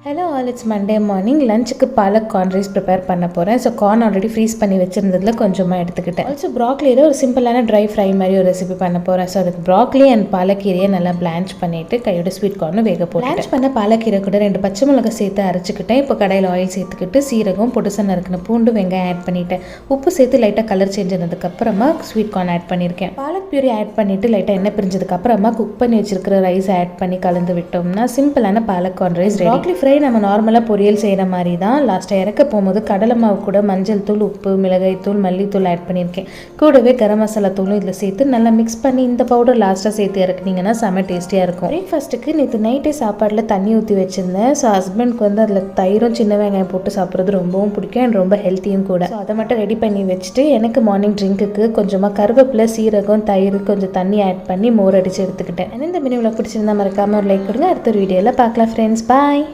Hello all, it's Monday morning. லஞ்சுக்கு palak corn rice prepare பண்ண போகிறேன். ஸோ கார்ன் ஆல்ரெடி ஃப்ரீஸ் பண்ணி வச்சுருந்ததில் கொஞ்சமாக எடுத்துக்கிட்டேன். ஆல்சோ ப்ராக்லியில் ஒரு சிம்பிளான ட்ரை ஃப்ரை மாதிரி ஒரு ரெசிபி பண்ண போகிறேன். ஸோ அதுக்கு ப்ராக்லி அண்ட் பாலக்கீரையை நல்லா பிளான்ச் பண்ணிவிட்டு கையோட ஸ்வீட் கார்னும் வேக போட்டு பிளான்ச் பண்ண பாலக்கீரை கூட 2 பச்சை மிளகாய் சேர்த்து அரைச்சிக்கிட்டேன். இப்போ கடையில் ஆயில் சேர்த்துக்கிட்டு சீரகம், பொடுசா நறுக்கின பூண்டு, வெங்காயம் ஆட் பண்ணிவிட்டேன். உப்பு சேர்த்து லைட்டாக கலர் சேஞ்ச் ஆனதுக்கப்புறமா ஸ்வீட் கார்ன் ஆட் பண்ணியிருக்கேன். பாலக் பியூரி ஆட் பண்ணிவிட்டு லைட்டாக எண்ணெய் பிரிஞ்சதுக்கப்புறமா குக் பண்ணி வச்சிருக்கிற ரைஸ் ஆட் பண்ணி கலந்து விட்டோம்னா சிம்பிளான palak corn rice ready. Broccoli fry நம்ம நார்மலாக பொரியல் செய்கிற மாதிரி தான். லாஸ்ட்டாக இறக்க போகும்போது கடலை மாவு கூட மஞ்சள் தூள், உப்பு, மிளகாய் தூள், மல்லித்தூள் ஆட் பண்ணியிருக்கேன். கூடவே கரம் மசாலா தூளும் இதில் சேர்த்து நல்லா மிக்ஸ் பண்ணி இந்த பவுடர் லாஸ்ட்டாக சேர்த்து இறக்குனீங்கன்னா செம்ம டேஸ்டியாக இருக்கும். பிரேக்ஃபாஸ்ட்டுக்கு நேற்று நைட்டே சாப்பாட்டில் தண்ணி ஊற்றி வச்சுருந்தேன். ஸோ ஹஸ்பண்ட்க்கு வந்து அதில் தயிரும் சின்ன வெங்காயம் போட்டு சாப்பிட்றது ரொம்பவும் பிடிக்கும் அண்ட் ரொம்ப ஹெல்த்தியும் கூட. ஸோ அதை மட்டும் ரெடி பண்ணி வச்சுட்டு எனக்கு மார்னிங் ட்ரிங்க்குக்கு கொஞ்சமாக கருவேப்பிலை, சீரகம், தயிர், கொஞ்சம் தண்ணி ஆட் பண்ணி மோர் அடித்து எடுத்துக்கிட்டேன். இந்த மினிவில் பிடிச்சிருந்தா மறக்காமல் ஒரு லைக் கொடுங்க. அடுத்த வீடியோவில் பார்க்கலாம் ஃப்ரெண்ட்ஸ். பாய்.